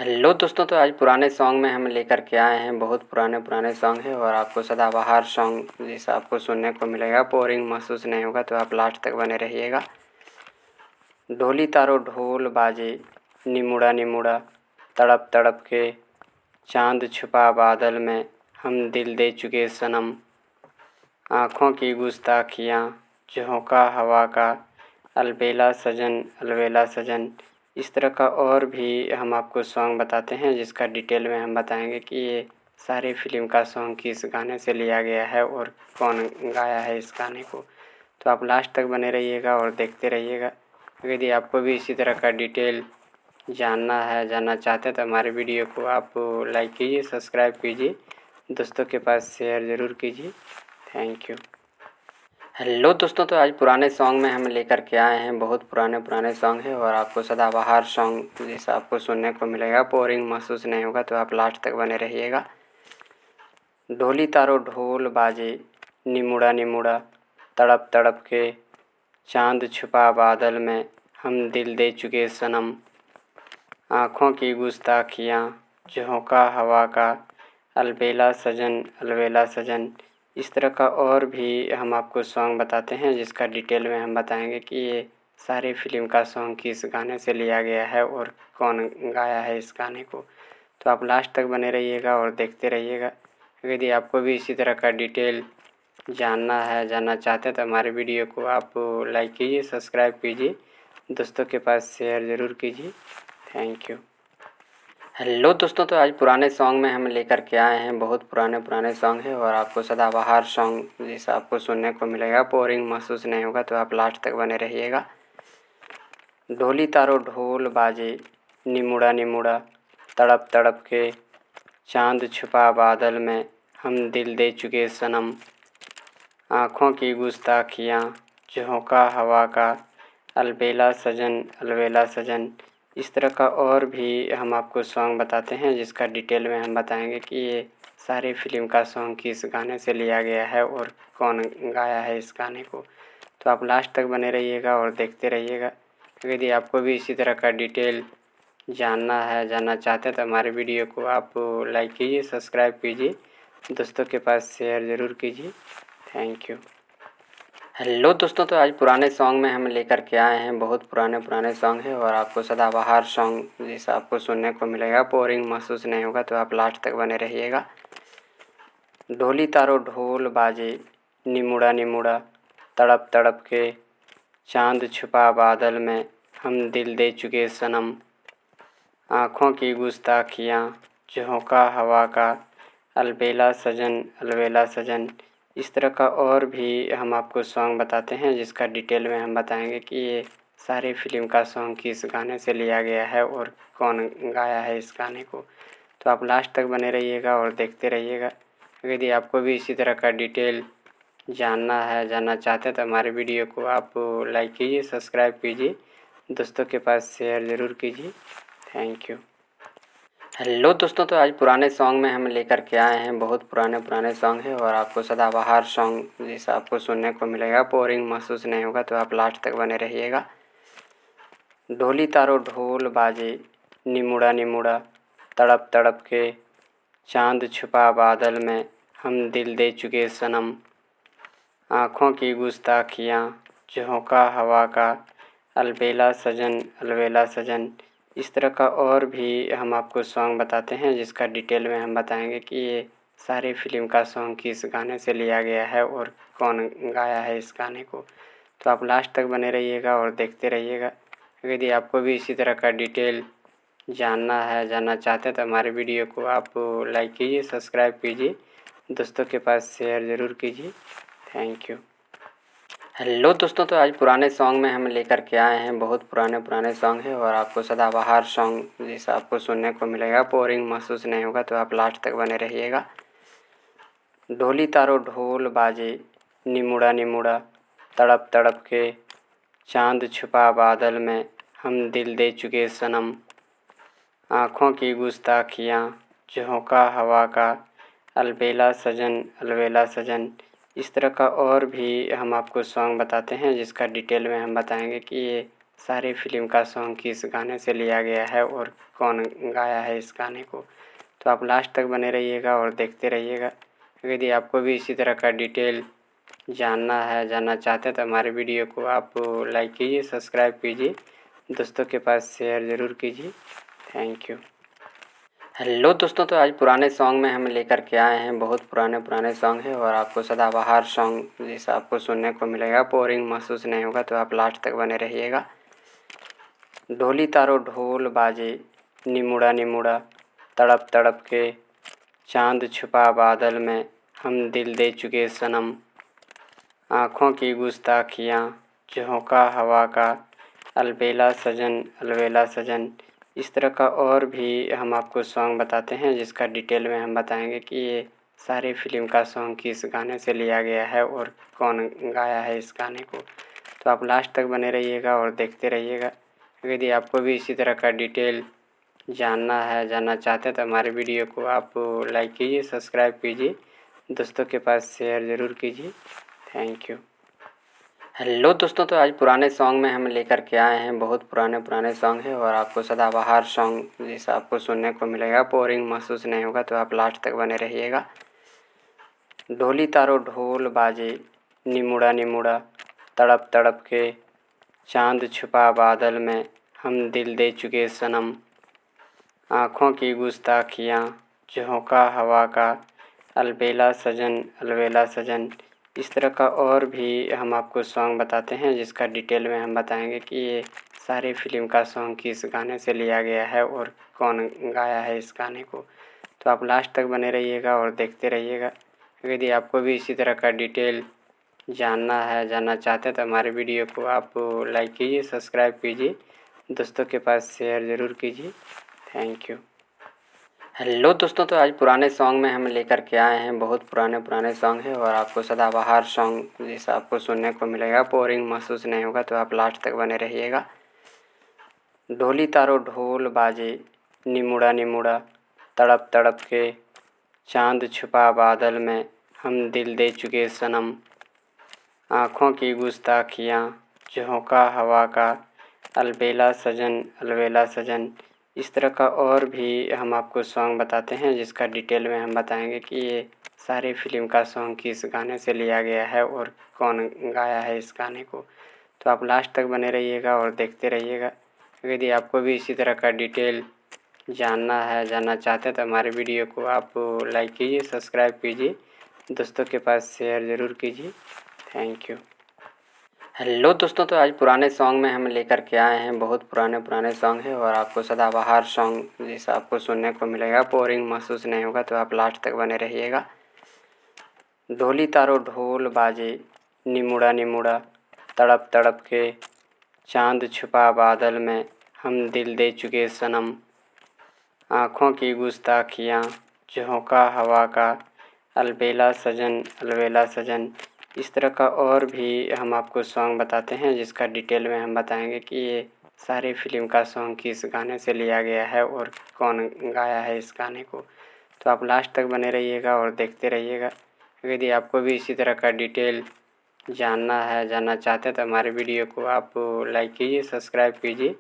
Hello दोस्तों, तो आज पुराने सॉन्ग में हम लेकर के आए हैं। बहुत पुराने सॉन्ग है और आपको सदाबहार सॉन्ग जैसा आपको सुनने को मिलेगा। बोरिंग महसूस नहीं होगा, तो आप लास्ट तक बने रहिएगा। ढोली तारो ढोल बाजे, निमुड़ा निमुड़ा तड़प तड़प के, चांद छुपा बादल में, हम दिल दे चुके सनम, आँखों की गुस्ताखियाँ, झोंका हवा का, अलबेला सजन। इस तरह का और भी हम आपको सॉन्ग बताते हैं, जिसका डिटेल में हम बताएंगे कि ये सारे फिल्म का सॉन्ग किस गाने से लिया गया है और कौन गाया है इस गाने को। तो आप लास्ट तक बने रहिएगा और देखते रहिएगा। यदि आपको भी इसी तरह का डिटेल जानना चाहते हैं तो हमारे वीडियो को आप लाइक कीजिए, सब्सक्राइब कीजिए, दोस्तों के पास शेयर ज़रूर कीजिए। Thank you. हेलो दोस्तों, तो आज पुराने सॉन्ग में हम लेकर के आए हैं। बहुत पुराने सॉन्ग है और आपको सदाबहार सॉन्ग जैसा आपको सुनने को मिलेगा। बोरिंग महसूस नहीं होगा, तो आप लास्ट तक बने रहिएगा। ढोली तारो ढोल बाजे, निमुड़ा निमुड़ा तड़प तड़प के, चांद छुपा बादल में, हम दिल दे चुके सनम, आँखों की गुस्ताखियाँ, झोंका हवा का, अलबेला सजन। इस तरह का और भी हम आपको सॉन्ग बताते हैं, जिसका डिटेल में हम बताएंगे कि ये सारे फिल्म का सॉन्ग किस गाने से लिया गया है और कौन गाया है इस गाने को। तो आप लास्ट तक बने रहिएगा और देखते रहिएगा। यदि आपको भी इसी तरह का डिटेल जानना चाहते हैं तो हमारे वीडियो को आप लाइक कीजिए, सब्सक्राइब कीजिए, दोस्तों के पास शेयर ज़रूर कीजिए। Thank you. हेलो दोस्तों, तो आज पुराने सॉन्ग में हम लेकर के आए हैं। बहुत पुराने सॉन्ग है और आपको सदाबहार सॉन्ग जैसा आपको सुनने को मिलेगा। बोरिंग महसूस नहीं होगा, तो आप लास्ट तक बने रहिएगा। ढोली तारो ढोल बाजे, निमुड़ा निमुड़ा तड़प तड़प के, चांद छुपा बादल में, हम दिल दे चुके सनम, आँखों की गुस्ताखियाँ, झोंका हवा का, अलबेला सजन। इस तरह का और भी हम आपको सॉन्ग बताते हैं, जिसका डिटेल में हम बताएंगे कि ये सारे फिल्म का सॉन्ग किस गाने से लिया गया है और कौन गाया है इस गाने को। तो आप लास्ट तक बने रहिएगा और देखते रहिएगा। यदि आपको भी इसी तरह का डिटेल जानना चाहते हैं तो हमारे वीडियो को आप लाइक कीजिए, सब्सक्राइब कीजिए, दोस्तों के पास शेयर ज़रूर कीजिए। Thank you. हेलो दोस्तों, तो आज पुराने सॉन्ग में हम लेकर के आए हैं। बहुत पुराने सॉन्ग है और आपको सदाबहार सॉन्ग जैसा आपको सुनने को मिलेगा। बोरिंग महसूस नहीं होगा, तो आप लास्ट तक बने रहिएगा। ढोली तारो ढोल बाजे, निमुड़ा निमुड़ा तड़प तड़प के, चांद छुपा बादल में, हम दिल दे चुके सनम, आँखों की गुस्ताखियाँ, झोंका हवा का, अलबेला सजन। इस तरह का और भी हम आपको सॉन्ग बताते हैं, जिसका डिटेल में हम बताएंगे कि ये सारे फिल्म का सॉन्ग किस गाने से लिया गया है और कौन गाया है इस गाने को। तो आप लास्ट तक बने रहिएगा और देखते रहिएगा। यदि आपको भी इसी तरह का डिटेल जानना चाहते हैं तो हमारे वीडियो को आप लाइक कीजिए, सब्सक्राइब कीजिए, दोस्तों के पास शेयर ज़रूर कीजिए। Thank you. हेलो दोस्तों, तो आज पुराने सॉन्ग में हम लेकर के आए हैं। बहुत पुराने सॉन्ग है और आपको सदाबहार सॉन्ग जैसा आपको सुनने को मिलेगा। बोरिंग महसूस नहीं होगा, तो आप लास्ट तक बने रहिएगा। ढोली तारो ढोल बाजे, निमुड़ा निमुड़ा तड़प तड़प के, चांद छुपा बादल में, हम दिल दे चुके सनम, आँखों की गुस्ताखियाँ, झोंका हवा का, अलबेला सजन। इस तरह का और भी हम आपको सॉन्ग बताते हैं, जिसका डिटेल में हम बताएंगे कि ये सारे फिल्म का सॉन्ग किस गाने से लिया गया है और कौन गाया है इस गाने को। तो आप लास्ट तक बने रहिएगा और देखते रहिएगा। यदि आपको भी इसी तरह का डिटेल जानना चाहते हैं तो हमारे वीडियो को आप लाइक कीजिए, सब्सक्राइब कीजिए, दोस्तों के पास शेयर ज़रूर कीजिए। Thank you. हेलो दोस्तों, तो आज पुराने सॉन्ग में हम लेकर के आए हैं। बहुत पुराने सॉन्ग है और आपको सदाबहार सॉन्ग जैसा आपको सुनने को मिलेगा। बोरिंग महसूस नहीं होगा, तो आप लास्ट तक बने रहिएगा। ढोली तारो ढोल बाजे, निमुड़ा निमुड़ा तड़प तड़प के, चांद छुपा बादल में, हम दिल दे चुके सनम, आँखों की गुस्ताखियाँ, झोंका हवा का, अलबेला सजन। इस तरह का और भी हम आपको सॉन्ग बताते हैं, जिसका डिटेल में हम बताएंगे कि ये सारे फिल्म का सॉन्ग किस गाने से लिया गया है और कौन गाया है इस गाने को। तो आप लास्ट तक बने रहिएगा और देखते रहिएगा। यदि आपको भी इसी तरह का डिटेल जानना चाहते हैं तो हमारे वीडियो को आप लाइक कीजिए, सब्सक्राइब कीजिए, दोस्तों के पास शेयर ज़रूर कीजिए। Thank you. हेलो दोस्तों, तो आज पुराने सॉन्ग में हम लेकर के आए हैं, बहुत पुराने सॉन्ग है और आपको सदाबहार सॉन्ग जैसा आपको सुनने को मिलेगा, बोरिंग महसूस नहीं होगा। तो आप लास्ट तक बने रहिएगा। ढोली तारो ढोल बाजे, निमुड़ा निमुड़ा तड़प तड़प के, चांद छुपा बादल में, हम दिल दे चुके सनम, आँखों की गुस्ताखियाँ, झोंका हवा का, अलबेला सजन। इस तरह का और भी हम आपको सॉन्ग बताते हैं, जिसका डिटेल में हम बताएंगे कि ये सारे फिल्म का सॉन्ग किस गाने से लिया गया है और कौन गाया है इस गाने को। तो आप लास्ट तक बने रहिएगा और देखते रहिएगा। यदि आपको भी इसी तरह का डिटेल जानना चाहते हैं तो हमारे वीडियो को आप लाइक कीजिए, सब्सक्राइब कीजिए, दोस्तों के पास शेयर ज़रूर कीजिए। Thank you. हेलो दोस्तों, तो आज पुराने सॉन्ग में हम लेकर के आए हैं, बहुत पुराने सॉन्ग है और आपको सदाबहार सॉन्ग जैसा आपको सुनने को मिलेगा, बोरिंग महसूस नहीं होगा। तो आप लास्ट तक बने रहिएगा। ढोली तारो ढोल बाजे, निमुड़ा निमुड़ा तड़प तड़प के, चांद छुपा बादल में, हम दिल दे चुके सनम, आँखों की गुस्ताखियाँ, झोंका हवा का, अलबेला सजन। इस तरह का और भी हम आपको सॉन्ग बताते हैं, जिसका डिटेल में हम बताएंगे कि ये सारे फिल्म का सॉन्ग किस गाने से लिया गया है और कौन गाया है इस गाने को। तो आप लास्ट तक बने रहिएगा और देखते रहिएगा। यदि आपको भी इसी तरह का डिटेल जानना चाहते हैं तो हमारे वीडियो को आप लाइक कीजिए, सब्सक्राइब कीजिए, दोस्तों के पास शेयर ज़रूर कीजिए। Thank you. हेलो दोस्तों, तो आज पुराने सॉन्ग में हम लेकर के आए हैं, बहुत पुराने सॉन्ग है और आपको सदाबहार सॉन्ग जैसा आपको सुनने को मिलेगा, बोरिंग महसूस नहीं होगा। तो आप लास्ट तक बने रहिएगा। ढोली तारो ढोल बाजे, निमुड़ा निमुड़ा तड़प तड़प के, चांद छुपा बादल में, हम दिल दे चुके सनम, आँखों की गुस्ताखियाँ, झोंका हवा का, अलबेला सजन। इस तरह का और भी हम आपको सॉन्ग बताते हैं, जिसका डिटेल में हम बताएंगे कि ये सारे फिल्म का सॉन्ग किस गाने से लिया गया है और कौन गाया है इस गाने को। तो आप लास्ट तक बने रहिएगा और देखते रहिएगा। यदि आपको भी इसी तरह का डिटेल जानना चाहते हैं तो हमारे वीडियो को आप लाइक कीजिए, सब्सक्राइब कीजिए, दोस्तों के पास शेयर ज़रूर कीजिए। Thank you. हेलो दोस्तों, तो आज पुराने सॉन्ग में हम लेकर के आए हैं, बहुत पुराने सॉन्ग है और आपको सदाबहार सॉन्ग जैसा आपको सुनने को मिलेगा, बोरिंग महसूस नहीं होगा। तो आप लास्ट तक बने रहिएगा। ढोली तारो ढोल बाजे, निमुड़ा निमुड़ा तड़प तड़प के, चांद छुपा बादल में, हम दिल दे चुके सनम, आँखों की गुस्ताखियाँ, झोंका हवा का, अलबेला सजन। इस तरह का और भी हम आपको सॉन्ग बताते हैं, जिसका डिटेल में हम बताएंगे कि ये सारे फिल्म का सॉन्ग किस गाने से लिया गया है और कौन गाया है इस गाने को। तो आप लास्ट तक बने रहिएगा और देखते रहिएगा। यदि आपको भी इसी तरह का डिटेल जानना चाहते हैं तो हमारे वीडियो को आप लाइक कीजिए, सब्सक्राइब कीजिए,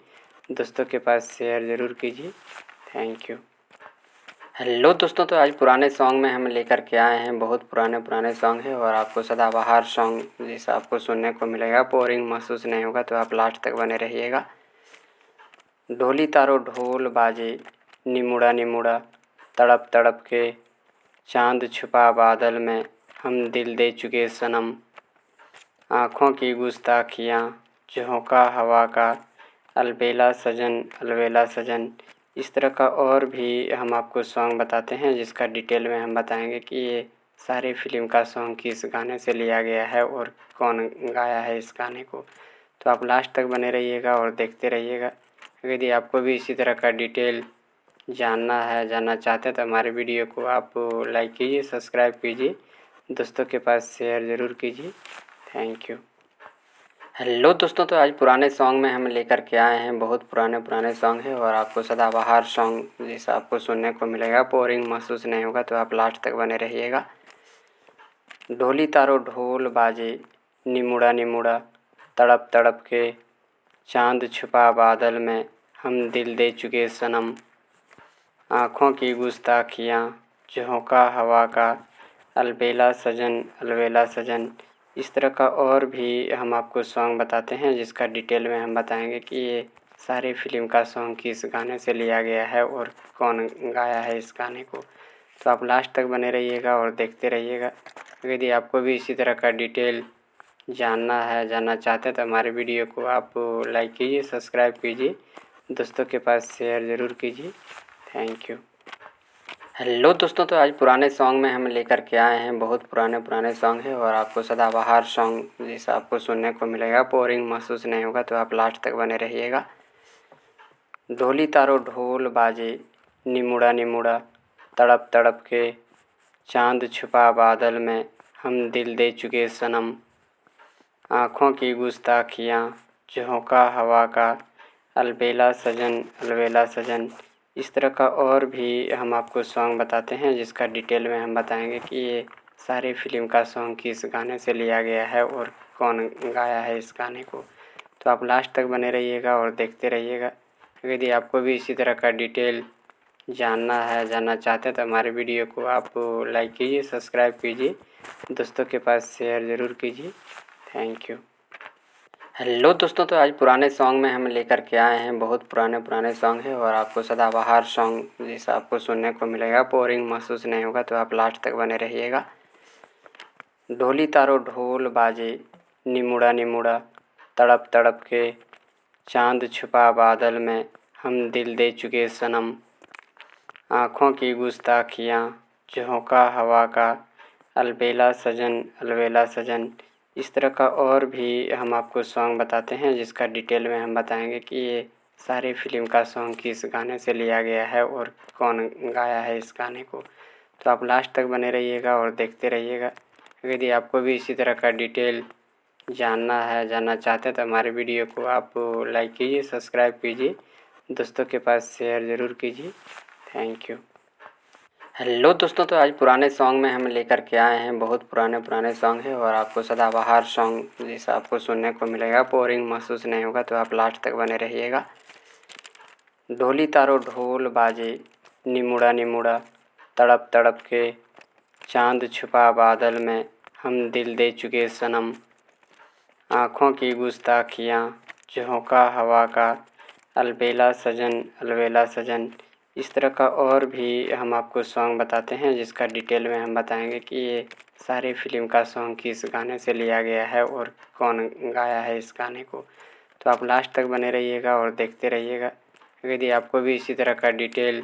दोस्तों के पास शेयर ज़रूर कीजिए। Thank you. हेलो दोस्तों, तो आज पुराने सॉन्ग में हम लेकर के आए हैं, बहुत पुराने सॉन्ग है और आपको सदाबहार सॉन्ग जैसा आपको सुनने को मिलेगा, बोरिंग महसूस नहीं होगा। तो आप लास्ट तक बने रहिएगा। ढोली तारो ढोल बाजे, निमुड़ा निमुड़ा तड़प तड़प के, चांद छुपा बादल में, हम दिल दे चुके सनम, आँखों की गुस्ताखियाँ, झोंका हवा का, अलबेला सजन। इस तरह का और भी हम आपको सॉन्ग बताते हैं, जिसका डिटेल में हम बताएंगे कि ये सारे फिल्म का सॉन्ग किस गाने से लिया गया है और कौन गाया है इस गाने को। तो आप लास्ट तक बने रहिएगा और देखते रहिएगा। यदि आपको भी इसी तरह का डिटेल जानना चाहते हैं तो हमारे वीडियो को आप लाइक कीजिए, सब्सक्राइब कीजिए, दोस्तों के पास शेयर ज़रूर कीजिए। Thank you. हेलो दोस्तों, तो आज पुराने सॉन्ग में हम लेकर के आए हैं, बहुत पुराने सॉन्ग है और आपको सदाबहार सॉन्ग जैसा आपको सुनने को मिलेगा, बोरिंग महसूस नहीं होगा। तो आप लास्ट तक बने रहिएगा। ढोली तारो ढोल बाजे, निमुड़ा निमुड़ा तड़प तड़प के, चाँद छुपा बादल में हम दिल दे चुके सनम, आँखों की गुस्ताखियाँ, झोंका हवा का, अलबेला सजन अलबेला सजन। इस तरह का और भी हम आपको सॉन्ग बताते हैं जिसका डिटेल में हम बताएंगे कि ये सारे फिल्म का सॉन्ग किस गाने से लिया गया है और कौन गाया है इस गाने को। तो आप लास्ट तक बने रहिएगा और देखते रहिएगा। यदि आपको भी इसी तरह का डिटेल जानना चाहते हैं तो हमारे वीडियो को आप लाइक कीजिए, सब्सक्राइब कीजिए, दोस्तों के पास शेयर ज़रूर कीजिए। Thank you. हेलो दोस्तों, तो आज पुराने सॉन्ग में हम लेकर के आए हैं, बहुत पुराने सॉन्ग है और आपको सदाबहार सॉन्ग जैसा आपको सुनने को मिलेगा, बोरिंग महसूस नहीं होगा। तो आप लास्ट तक बने रहिएगा। ढोली तारो ढोल बाजे, निमुड़ा निमुड़ा तड़प तड़प के, चाँद छुपा बादल में हम दिल दे चुके सनम, आँखों की गुस्ताखियाँ, झोंका हवा का, अलबेला सजन। इस तरह का और भी हम आपको सॉन्ग बताते हैं जिसका डिटेल में हम बताएंगे कि ये सारे फिल्म का सॉन्ग किस गाने से लिया गया है और कौन गाया है इस गाने को। तो आप लास्ट तक बने रहिएगा और देखते रहिएगा। यदि आपको भी इसी तरह का डिटेल जानना चाहते हैं तो हमारे वीडियो को आप लाइक कीजिए, सब्सक्राइब कीजिए, दोस्तों के पास शेयर ज़रूर कीजिए। Thank you. हेलो दोस्तों, तो आज पुराने सॉन्ग में हम लेकर के आए हैं, बहुत पुराने सॉन्ग है और आपको सदाबहार सॉन्ग जैसा आपको सुनने को मिलेगा, बोरिंग महसूस नहीं होगा। तो आप लास्ट तक बने रहिएगा। ढोली तारो ढोल बाजे, निमुड़ा निमुड़ा तड़प तड़प के, चाँद छुपा बादल में हम दिल दे चुके सनम, आँखों की गुस्ताखियाँ, झोंका हवा का, अलबेला सजन। इस तरह का और भी हम आपको सॉन्ग बताते हैं जिसका डिटेल में हम बताएंगे कि ये सारे फिल्म का सॉन्ग किस गाने से लिया गया है और कौन गाया है इस गाने को। तो आप लास्ट तक बने रहिएगा और देखते रहिएगा। यदि आपको भी इसी तरह का डिटेल जानना चाहते हैं तो हमारे वीडियो को आप लाइक कीजिए, सब्सक्राइब कीजिए, दोस्तों के पास शेयर ज़रूर कीजिए। Thank you. हेलो दोस्तों, तो आज पुराने सॉन्ग में हम लेकर के आए हैं, बहुत पुराने सॉन्ग है और आपको सदाबहार सॉन्ग जैसा आपको सुनने को मिलेगा, बोरिंग महसूस नहीं होगा। तो आप लास्ट तक बने रहिएगा। ढोली तारो ढोल बाजे, निमुड़ा निमुड़ा तड़प तड़प के, चाँद छुपा बादल में हम दिल दे चुके सनम, आँखों की गुस्ताखियाँ, झोंका हवा का, अलबेला सजन। इस तरह का और भी हम आपको सॉन्ग बताते हैं जिसका डिटेल में हम बताएंगे कि ये सारे फिल्म का सॉन्ग किस गाने से लिया गया है और कौन गाया है इस गाने को। तो आप लास्ट तक बने रहिएगा और देखते रहिएगा। यदि आपको भी इसी तरह का डिटेल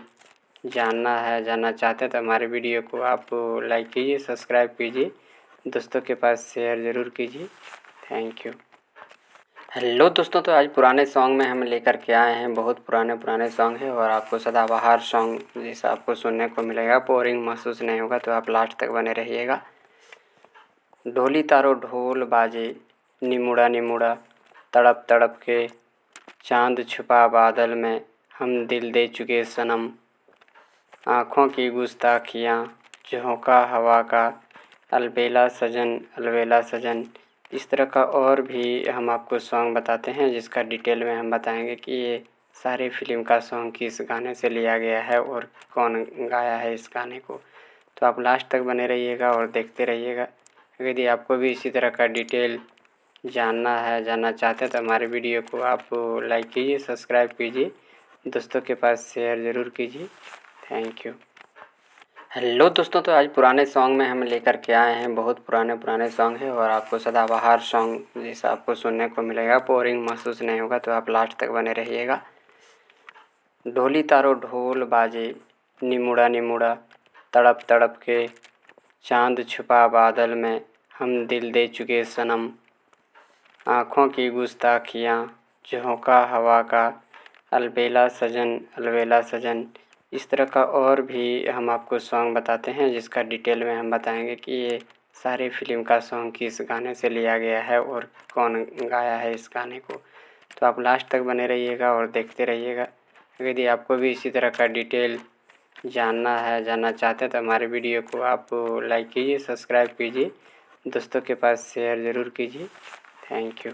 जानना चाहते हैं तो हमारे वीडियो को आप लाइक कीजिए, सब्सक्राइब कीजिए, दोस्तों के पास शेयर ज़रूर कीजिए। Thank you. हेलो दोस्तों, तो आज पुराने सॉन्ग में हम लेकर के आए हैं, बहुत पुराने सॉन्ग है और आपको सदाबहार सॉन्ग जैसा आपको सुनने को मिलेगा, बोरिंग महसूस नहीं होगा। तो आप लास्ट तक बने रहिएगा। ढोली तारो ढोल बाजे, निमुड़ा निमुड़ा तड़प तड़प के, चाँद छुपा बादल में हम दिल दे चुके सनम, आँखों की गुस्ताखियाँ, झोंका हवा का, अलबेला सजन। इस तरह का और भी हम आपको सॉन्ग बताते हैं जिसका डिटेल में हम बताएंगे कि ये सारे फिल्म का सॉन्ग किस गाने से लिया गया है और कौन गाया है इस गाने को। तो आप लास्ट तक बने रहिएगा और देखते रहिएगा। यदि आपको भी इसी तरह का डिटेल जानना चाहते हैं तो हमारे वीडियो को आप लाइक कीजिए, सब्सक्राइब कीजिए, दोस्तों के पास शेयर ज़रूर कीजिए। Thank you. हेलो दोस्तों, तो आज पुराने सॉन्ग में हम लेकर के आए हैं, बहुत पुराने सॉन्ग है और आपको सदाबहार सॉन्ग जैसा आपको सुनने को मिलेगा, बोरिंग महसूस नहीं होगा। तो आप लास्ट तक बने रहिएगा। ढोली तारो ढोल बाजे, निमुड़ा निमुड़ा तड़प तड़प के, चाँद छुपा बादल में हम दिल दे चुके सनम, आँखों की गुस्ताखियाँ, झोंका हवा का, अलबेला सजन। इस तरह का और भी हम आपको सॉन्ग बताते हैं जिसका डिटेल में हम बताएंगे कि ये सारे फिल्म का सॉन्ग किस गाने से लिया गया है और कौन गाया है इस गाने को। तो आप लास्ट तक बने रहिएगा और देखते रहिएगा। यदि आपको भी इसी तरह का डिटेल जानना चाहते हैं तो हमारे वीडियो को आप लाइक कीजिए, सब्सक्राइब कीजिए, दोस्तों के पास शेयर ज़रूर कीजिए। Thank you.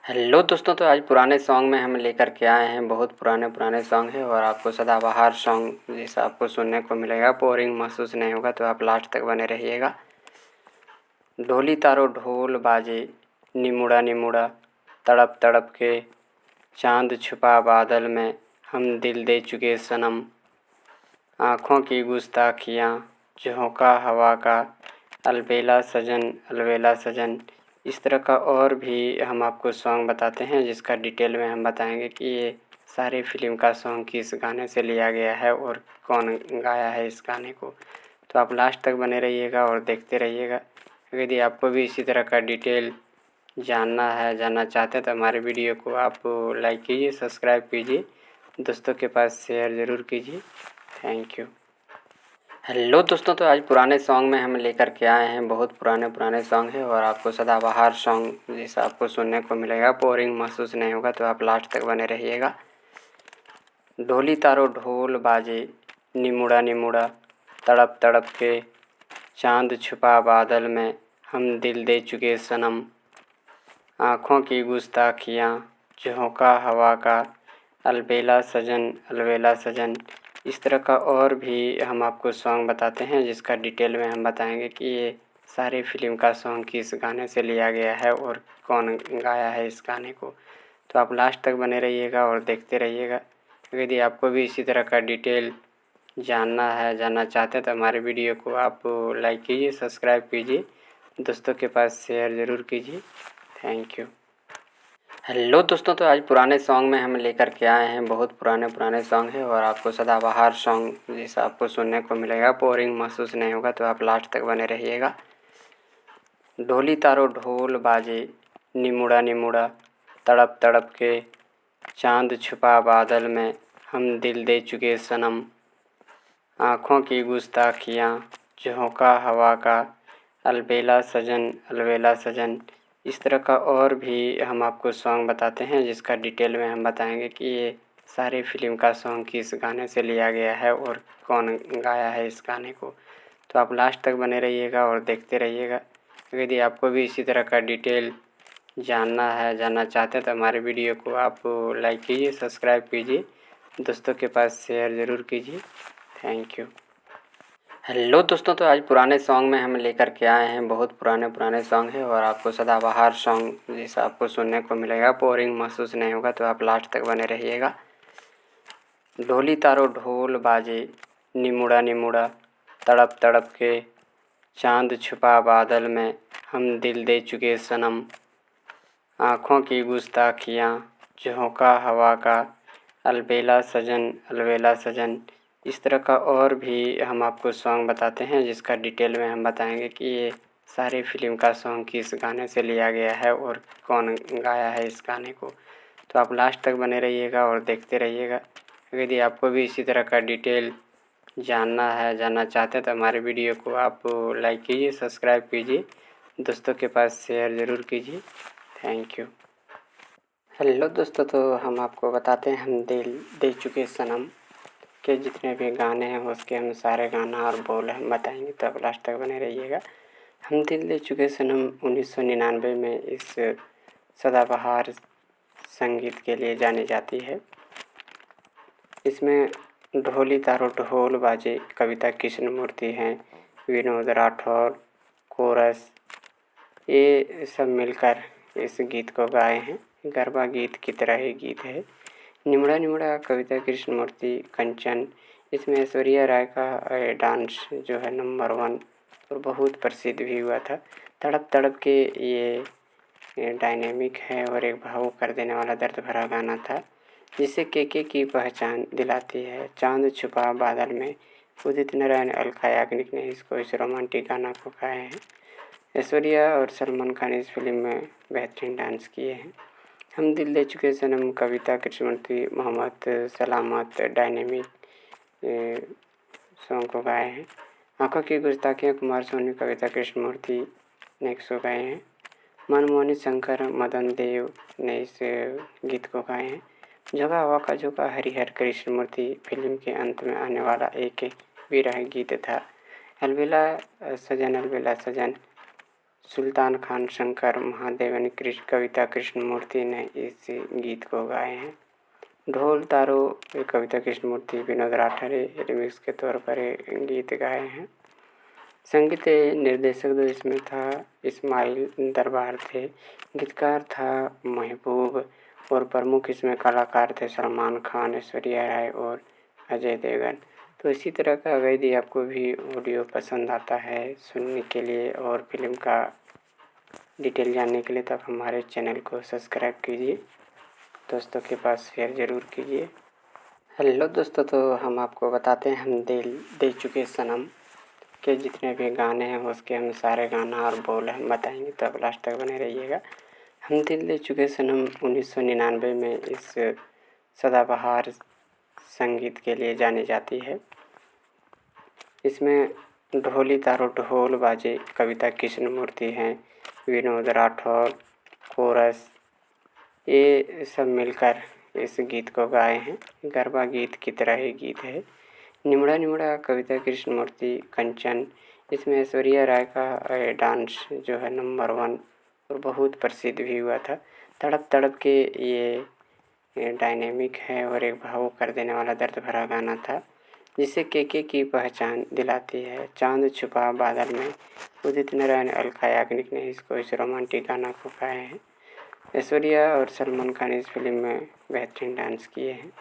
हेलो दोस्तों, तो आज पुराने सॉन्ग में हम लेकर के आए हैं। बहुत पुराने सॉन्ग है और आपको सदाबहार सॉन्ग जैसा आपको सुनने को मिलेगा। बोरिंग महसूस नहीं होगा, तो आप लास्ट तक बने रहिएगा। ढोली तारो ढोल बाजे, निमुड़ा निमुड़ा तड़प तड़प के, चांद छुपा बादल में, हम दिल दे चुके सनम, आँखों की गुस्ताखियाँ, झोंका हवा का, अलबेला सजन। इस तरह का और भी हम आपको सॉन्ग बताते हैं, जिसका डिटेल में हम बताएंगे कि ये सारे फिल्म का सॉन्ग किस गाने से लिया गया है और कौन गाया है इस गाने को। तो आप लास्ट तक बने रहिएगा और देखते रहिएगा। यदि आपको भी इसी तरह का डिटेल जानना चाहते हैं तो हमारे वीडियो को आप लाइक कीजिए, सब्सक्राइब कीजिए, दोस्तों के पास शेयर ज़रूर कीजिए। Thank you. हेलो दोस्तों, तो आज पुराने सॉन्ग में हम लेकर के आए हैं। बहुत पुराने सॉन्ग है और आपको सदाबहार सॉन्ग जैसा आपको सुनने को मिलेगा। बोरिंग महसूस नहीं होगा, तो आप लास्ट तक बने रहिएगा। ढोली तारो ढोल बाजे, निमुड़ा निमुड़ा तड़प तड़प के, चांद छुपा बादल में, हम दिल दे चुके सनम, आँखों की गुस्ताखियाँ, झोंका हवा का, अलबेला सजन। इस तरह का और भी हम आपको सॉन्ग बताते हैं, जिसका डिटेल में हम बताएंगे कि ये सारे फिल्म का सॉन्ग किस गाने से लिया गया है और कौन गाया है इस गाने को। तो आप लास्ट तक बने रहिएगा और देखते रहिएगा। यदि आपको भी इसी तरह का डिटेल जानना चाहते हैं तो हमारे वीडियो को आप लाइक कीजिए, सब्सक्राइब कीजिए, दोस्तों के पास शेयर ज़रूर कीजिए। Thank you. हेलो दोस्तों, तो आज पुराने सॉन्ग में हम लेकर के आए हैं। बहुत पुराने सॉन्ग है और आपको सदाबहार सॉन्ग जैसा आपको सुनने को मिलेगा। बोरिंग महसूस नहीं होगा, तो आप लास्ट तक बने रहिएगा। ढोली तारो ढोल बाजे, निमुड़ा निमुड़ा तड़प तड़प के, चांद छुपा बादल में, हम दिल दे चुके सनम, आँखों की गुस्ताखियाँ, झोंका हवा का, अलबेला सजन। इस तरह का और भी हम आपको सॉन्ग बताते हैं, जिसका डिटेल में हम बताएंगे कि ये सारे फिल्म का सॉन्ग किस गाने से लिया गया है और कौन गाया है इस गाने को। तो आप लास्ट तक बने रहिएगा और देखते रहिएगा। यदि आपको भी इसी तरह का डिटेल जानना चाहते हैं तो हमारे वीडियो को आप लाइक कीजिए, सब्सक्राइब कीजिए, दोस्तों के पास शेयर ज़रूर कीजिए। Thank you. हेलो दोस्तों, तो आज पुराने सॉन्ग में हम लेकर के आए हैं। बहुत पुराने सॉन्ग है और आपको सदाबहार सॉन्ग जैसा आपको सुनने को मिलेगा। बोरिंग महसूस नहीं होगा, तो आप लास्ट तक बने रहिएगा। ढोली तारो ढोल बाजे, निमुड़ा निमुड़ा तड़प तड़प के, चांद छुपा बादल में, हम दिल दे चुके सनम, आँखों की गुस्ताखियाँ, झोंका हवा का, अलबेला सजन। इस तरह का और भी हम आपको सॉन्ग बताते हैं, जिसका डिटेल में हम बताएंगे कि ये सारे फिल्म का सॉन्ग किस गाने से लिया गया है और कौन गाया है इस गाने को। तो आप लास्ट तक बने रहिएगा और देखते रहिएगा। यदि आपको भी इसी तरह का डिटेल जानना चाहते हैं तो हमारे वीडियो को आप लाइक कीजिए, सब्सक्राइब कीजिए, दोस्तों के पास शेयर ज़रूर कीजिए। Thank you. हेलो दोस्तों, तो हम आपको बताते हैं हम दिल दे चुके सनम के जितने भी गाने हैं उसके हम सारे गाना और बोल हम बताएंगे, तो आप लास्ट तक बने रहिएगा। हम दिल दे चुके सनम 1999 में इस सदाबहार संगीत के लिए जानी जाती है। इसमें ढोली तारो ढोल बाजे कविता कृष्णमूर्ति हैं, विनोद राठौर कोरस, ये सब मिलकर इस गीत को गाए हैं। गरबा गीत की तरह ही गीत है। निमुड़ा निमुड़ा कविता कृष्णमूर्ति कंचन, इसमें ऐश्वर्या राय का डांस जो है नंबर 1 और बहुत प्रसिद्ध भी हुआ था। तड़प तड़प के ये डायनेमिक है और एक भावुक कर देने वाला दर्द भरा गाना था, जिसे के की पहचान दिलाती है। चांद छुपा बादल में उदित नारायण अलका याग्निक ने इस रोमांटिक गाना को गाए हैं। ऐश्वर्या और सलमान खान इस फिल्म में बेहतरीन डांस किए हैं। हम दिल दे चुके सनम कविता कृष्णमूर्ति मोहम्मद सलामत डायनेमिक सॉन्ग को गाए हैं। आँखों की गुस्ताखियाँ कुमार सोनी कविता कृष्णमूर्ति ने इसको गाए हैं। मनमोहनी शंकर मदन देव ने इस गीत को गाए हैं। झोंका हवा का झोंका हरिहर कृष्णमूर्ति फिल्म के अंत में आने वाला एक विरह गीत था। अलबेला सजन सुल्तान खान शंकर महादेवन कविता कृष्णमूर्ति ने इस गीत को गाए हैं। ढोल तारो कविता कृष्णमूर्ति विनोद राठौर रिमिक्स के तौर पर गीत गाए हैं। संगीत निर्देशक जो इसमें था इस्माइल दरबार थे, गीतकार था महबूब और प्रमुख इसमें कलाकार थे सलमान खान, ऐश्वर्या राय और अजय देवगन। तो इसी तरह का अगर यदि आपको भी ऑडियो पसंद आता है सुनने के लिए और फिल्म का डिटेल जानने के लिए तो आप हमारे चैनल को सब्सक्राइब कीजिए, दोस्तों के पास शेयर ज़रूर कीजिए। हेलो दोस्तों, तो हम आपको बताते हैं हम दिल दे चुके सनम के जितने भी गाने हैं उसके हम सारे गाना और बोल हम बताएंगे, तो आप लास्ट तक बने रहिएगा। हम दिल दे चुके सनम 1999 में इस सदाबहार संगीत के लिए जानी जाती है। इसमें ढोली तारो ढोल बाजे कविता कृष्णमूर्ति हैं, विनोद राठौर, कोरस, ये सब मिलकर इस गीत को गाए हैं। गरबा गीत की तरह ही गीत है। निमड़ा निमड़ा कविता कृष्णमूर्ति, कंचन, इसमें ऐश्वर्या राय का डांस जो है नंबर 1 और बहुत प्रसिद्ध भी हुआ था। तड़प तड़प के ये डायनेमिक है और एक भावुक कर देने वाला दर्द भरा गाना था, जिसे के की पहचान दिलाती है। चांद छुपा बादल में उदित नारायण अलका याग्निक ने इस रोमांटिक गाना को गाए हैं। ऐश्वर्या और सलमान खान इस फिल्म में बेहतरीन डांस किए हैं।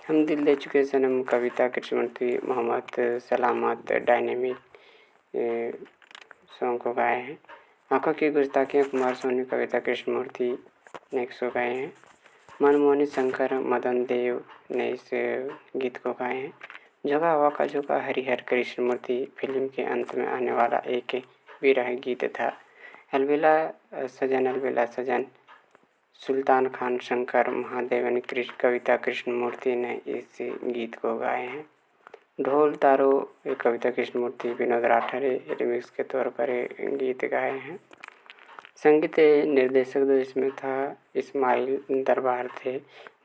हम दिल दे चुके सनम कविता कृष्णमूर्ति, मोहम्मद सलामत डायनेमिक सॉन्ग को गाए हैं। आंखों की गुस्ताखियाँ कुमार सोनी कविता कृष्णमूर्ति ने एक सौ गाए हैं। मनमोहनी शंकर मदन देव ने इस गीत को गाए हैं। झोंका हवा का झोंका हरिहर कृष्णमूर्ति फिल्म के अंत में आने वाला एक विरह गीत था। अलबेला सजन सुल्तान खान शंकर महादेवन कविता कृष्णमूर्ति ने इस गीत को गाए हैं। ढोल तारो कविता कृष्णमूर्ति विनोद राठौर रिमिक्स के तौर पर गीत गाए हैं। संगीत निर्देशक जो इसमें था इस्माइल दरबार थे,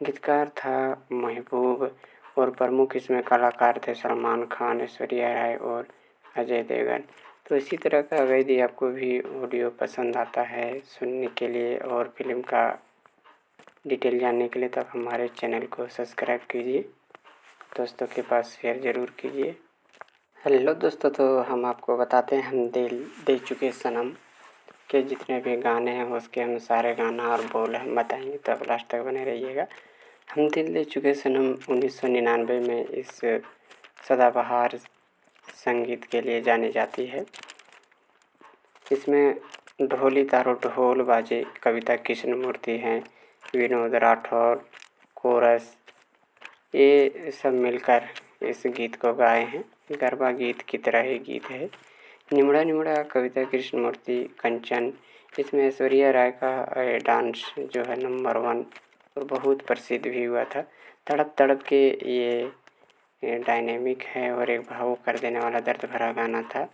गीतकार था महबूब और प्रमुख इसमें कलाकार थे सलमान खान, ऐश्वर्या राय और अजय देवगन। तो इसी तरह का अगर यदि आपको भी ऑडियो पसंद आता है सुनने के लिए और फिल्म का डिटेल जानने के लिए तो आप हमारे चैनल को सब्सक्राइब कीजिए, दोस्तों के पास शेयर ज़रूर कीजिए। हेलो दोस्तों, तो हम आपको बताते हैं हम दिल दे चुके सनम के जितने भी गाने हैं उसके हम सारे गाना और बोल हम बताएंगे, तो आप लास्ट तक बने रहिएगा। हम दिल दे चुके सनम 1999 में इस सदाबहार संगीत के लिए जानी जाती है। इसमें ढोली तारो ढोल बाजे कविता कृष्णमूर्ति हैं, विनोद राठौर, कोरस, ये सब मिलकर इस गीत को गाए हैं। गरबा गीत की तरह ही गीत है। निमड़ा निमड़ा कविता कृष्णमूर्ति, कंचन, इसमें ऐश्वर्या राय का डांस जो है नंबर 1 और बहुत प्रसिद्ध भी हुआ था। तड़प तड़प के ये डायनेमिक है और एक भावुक कर देने वाला दर्द भरा गाना था,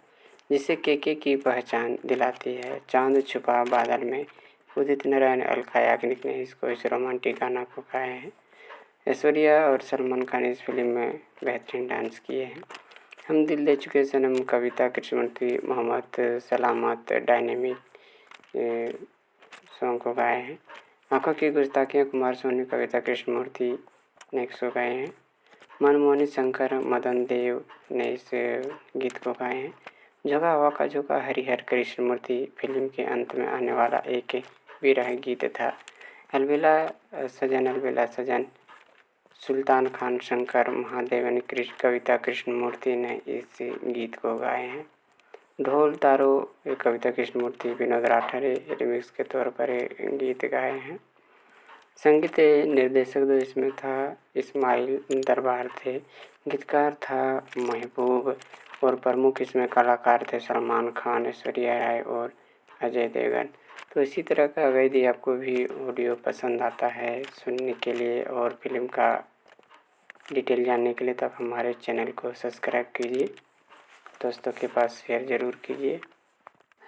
जिसे के की पहचान दिलाती है। चांद छुपा बादल में उदित नारायण अलका याग्निक ने इस रोमांटिक गाना को गाए हैं। ऐश्वर्या और सलमान खान इस फिल्म में बेहतरीन डांस किए हैं। हम दिल दे चुके सनम कविता कृष्णमूर्ति, मोहम्मद सलामत डायनेमिक सॉन्ग को गाए हैं। आंखों की गुस्ताखियाँ कुमार सोनी कविता कृष्णमूर्ति ने एक सौ गाए हैं। मनमोहनी शंकर मदन देव ने इस गीत को गाए हैं। झोंका हवा का झोंका हरिहर कृष्णमूर्ति फिल्म के अंत में आने वाला एक विरह गीत था। अलबेला सजन सुल्तान खान शंकर महादेवन कविता कृष्णमूर्ति ने इस गीत को गाए हैं। ढोल तारो कविता कृष्णमूर्ति विनोद राठौर रिमिक्स के तौर पर गीत गाए हैं। संगीत निर्देशक जो इसमें था इस्माइल दरबार थे, गीतकार था महबूब और प्रमुख इसमें कलाकार थे सलमान खान, ऐश्वर्या राय और अजय देवगन। तो इसी तरह का अगर यदि आपको भी ऑडियो पसंद आता है सुनने के लिए और फिल्म का डिटेल जानने के लिए तो आप हमारे चैनल को सब्सक्राइब कीजिए, दोस्तों के पास शेयर ज़रूर कीजिए।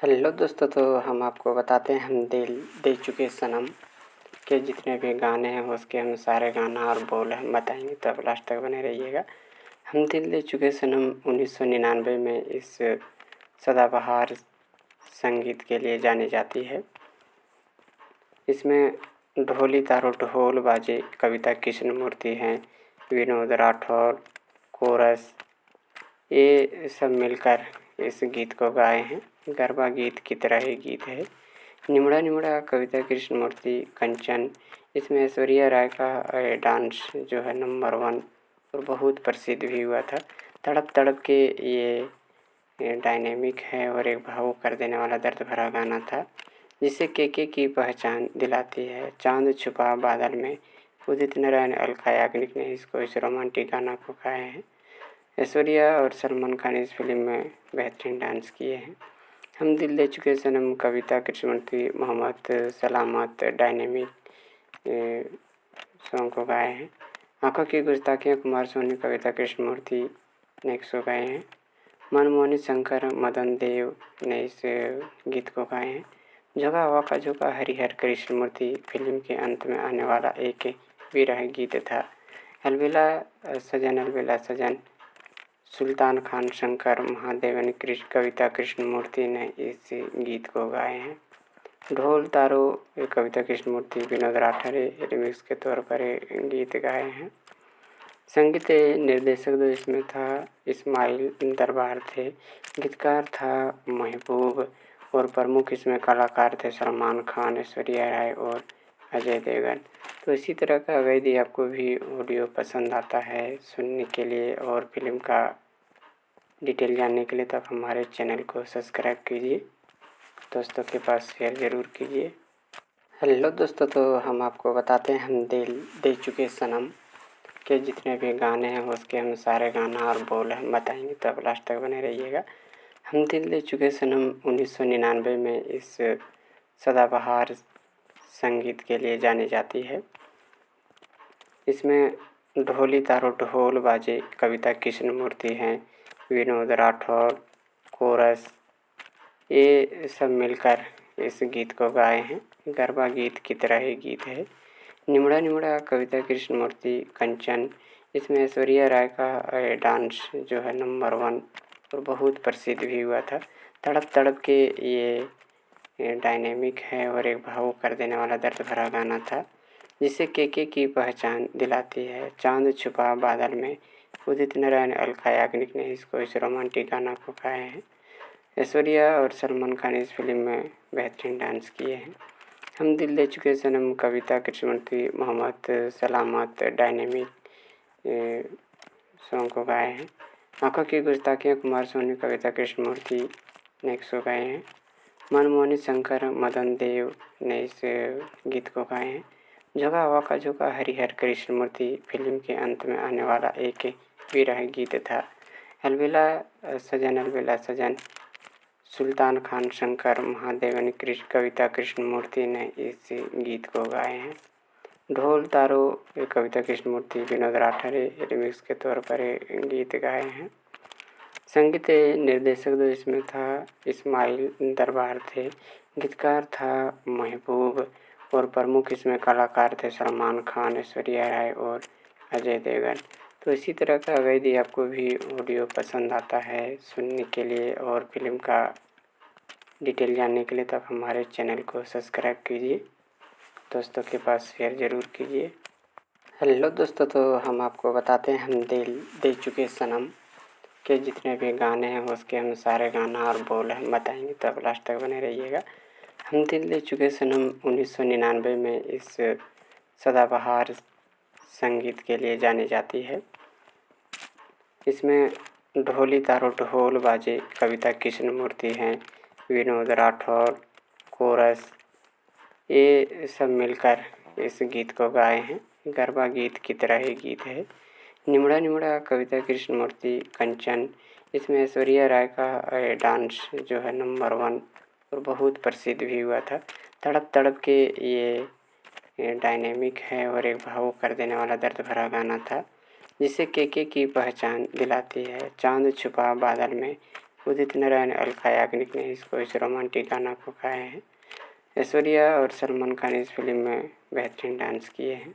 हेलो दोस्तों, तो हम आपको बताते हैं हम दिल दे चुके सनम के जितने भी गाने हैं उसके हम सारे गाना और बोल हम बताएंगे, तो आप लास्ट तक बने रहिएगा। हम दिल दे चुके सनम 1999 में इस सदाबहार संगीत के लिए जानी जाती है। इसमें ढोली तारो ढोल बाजे कविता कृष्णमूर्ति हैं, विनोद राठौर, कोरस, ये सब मिलकर इस गीत को गाए हैं। गरबा गीत की तरह ये गीत है। निमड़ा निमड़ा कविता कृष्णमूर्ति, कंचन, इसमें ऐश्वर्या राय का डांस जो है नंबर 1 और बहुत प्रसिद्ध भी हुआ था। तड़प तड़प के ये डायनेमिक है और एक भावुक कर देने वाला दर्द भरा गाना था, जिसे के की पहचान दिलाती है। चांद छुपा बादल में, उदित नारायण अलका याग्निक ने इसको इस रोमांटिक गाना को गाए हैं। ऐश्वर्या और सलमान खान इस फिल्म में बेहतरीन डांस किए हैं। हम दिल दे चुके सनम कविता कृष्णमूर्ति, मोहम्मद सलामत डायनेमिक सॉन्ग को गाए हैं। आंखों की गुस्ताखियाँ कुमार सोनी कविता कृष्णमूर्ति ने इसको गाए हैं। मनमोहनी शंकर मदन देव ने इस गीत को गाए हैं। झोंका हवा का झोंका हरिहर कृष्णमूर्ति फिल्म के अंत में आने वाला एक विरह गीत था। अलबेला सजन सुल्तान खान शंकर महादेवन कविता कृष्णमूर्ति ने इस गीत को गाए हैं। ढोल तारो कविता कृष्णमूर्ति, विनोद राठौर रिमिक्स के तौर पर गीत गाए हैं। संगीत निर्देशक जो इसमें था इस्माइल दरबार थे, गीतकार था महबूब और प्रमुख इसमें कलाकार थे सलमान खान, ऐश्वर्या राय और अजय देवगन। तो इसी तरह का अगर यदि आपको भी ऑडियो पसंद आता है सुनने के लिए और फिल्म का डिटेल जानने के लिए, तो आप हमारे चैनल को सब्सक्राइब कीजिए, दोस्तों के पास शेयर ज़रूर कीजिए। हेलो दोस्तों, तो हम आपको बताते हैं हम दिल दे चुके सनम के जितने भी गाने हैं उसके हम सारे गाना और बोल हम बताएंगे, तो आप लास्ट तक बने रहिएगा। हम दिल दे चुके सनम 1999 में इस सदाबहार संगीत के लिए जानी जाती है। इसमें ढोली तारो ढोल बाजे कविता कृष्णमूर्ति हैं, विनोद राठौर, कोरस, ये सब मिलकर इस गीत को गाए हैं। गरबा गीत की तरह ये गीत है। निमड़ा निमड़ा कविता कृष्णमूर्ति, कंचन, इसमें ऐश्वर्या राय का डांस जो है नंबर 1 और बहुत प्रसिद्ध भी हुआ था। तड़प तड़प के ये डायनेमिक है और एक भावुक कर देने वाला दर्द भरा गाना था, जिसे के की पहचान दिलाती है। चांद छुपा बादल में, उदित नारायण अलका याग्निक ने इसको इस रोमांटिक गाना को गाए हैं। ऐश्वर्या और सलमान खान इस फिल्म में बेहतरीन डांस किए हैं। हम दिल दे चुके सनम कविता कृष्णमूर्ति, मोहम्मद सलामत डायनेमिक सॉन्ग को गाए हैं। आंखों की गुस्ताखियाँ कुमार सोनी कविता कृष्णमूर्ति ने इसको गाए हैं। मनमोहनी शंकर मदन देव ने इस गीत को गाए हैं। झोंका हवा का झोंका हरिहर कृष्णमूर्ति फिल्म के अंत में आने वाला एक विरह गीत था। अलबेला सजन सुल्तान खान शंकर महादेवन कविता कृष्णमूर्ति ने इस गीत को गाए हैं। ढोल तारो कविता कृष्णमूर्ति, विनोद राठौर रिमिक्स के तौर पर गीत गाए हैं। संगीत निर्देशक जो इसमें था इस्माइल दरबार थे, गीतकार था महबूब और प्रमुख इसमें कलाकार थे सलमान खान, ऐश्वर्या राय और अजय देवगन। तो इसी तरह का अगर यदि आपको भी ऑडियो पसंद आता है सुनने के लिए और फिल्म का डिटेल जानने के लिए, तो आप हमारे चैनल को सब्सक्राइब कीजिए, दोस्तों के पास शेयर ज़रूर कीजिए। हेलो दोस्तों, तो हम आपको बताते हैं हम दिल दे चुके सनम के जितने भी गाने हैं उसके हम सारे गाना और बोल हम बताएंगे, तो आप लास्ट तक बने रहिएगा। हम दिल दे चुके सनम 1999 में इस सदाबहार संगीत के लिए जानी जाती है। इसमें ढोली तारो ढोल बाजे कविता कृष्णमूर्ति हैं, विनोद राठौर, कोरस, ये सब मिलकर इस गीत को गाए हैं। गरबा गीत की तरह ये गीत है। निमड़ा निमड़ा कविता कृष्णमूर्ति, कंचन, इसमें ऐश्वर्या राय का डांस जो है नंबर 1 और बहुत प्रसिद्ध भी हुआ था। तड़प तड़प के ये डायनेमिक है और एक भावुक कर देने वाला दर्द भरा गाना था, जिसे के की पहचान दिलाती है। चांद छुपा बादल में, उदित नारायण अलका याग्निक ने इसको इस रोमांटिक गाना को गाए हैं। ऐश्वर्या और सलमान खान इस फिल्म में बेहतरीन डांस किए हैं।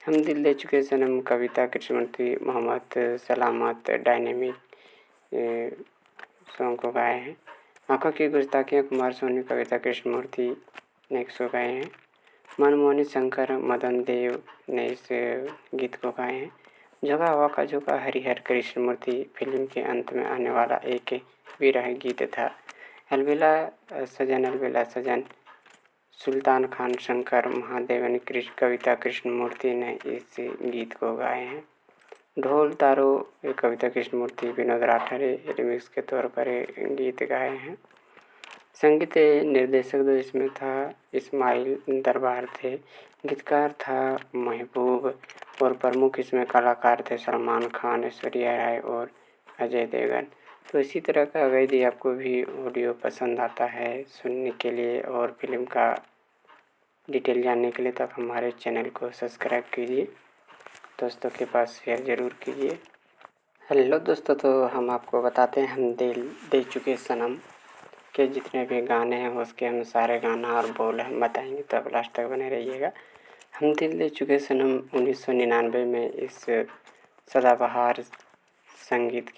हम दिल दे चुके सनम कविता कृष्णमूर्ति, मोहम्मद सलामत डायनेमिक सॉन्ग को गाए हैं। आँखों की गुस्ताखियाँ कुमार सोनू, कविता कृष्णमूर्ति ने इसको गाए हैं। मनमोहनी शंकर मदन देव ने इस गीत को गाए हैं। झोंका हवा का झोंका हरिहर कृष्णमूर्ति फिल्म के अंत में आने वाला एक विरह गीत था। अलबेला सजन सुल्तान खान शंकर महादेवन कविता कृष्णमूर्ति ने इस गीत को गाए हैं। ढोल तारो कविता कृष्णमूर्ति विनोद राठौर रिमिक्स के तौर पर गीत गाए हैं। संगीत निर्देशक जो इसमें था इस्माइल दरबार थे। गीतकार था महबूब और प्रमुख इसमें कलाकार थे सलमान खान, ऐश्वर्या राय और अजय देवगन। तो इसी तरह का अगर यदि आपको भी ऑडियो पसंद आता है सुनने के लिए और फिल्म का डिटेल जानने के लिए, तो आप हमारे चैनल को सब्सक्राइब कीजिए, दोस्तों के पास शेयर ज़रूर कीजिए। हेलो दोस्तों, तो हम आपको बताते हैं हम दिल दे चुके सनम के जितने भी गाने हैं उसके हम सारे गाना और बोल हम बताएंगे, तो आप लास्ट तक बने रहिएगा। हम दिल दे चुके सनम 1999 में इस सदाबहार संगीत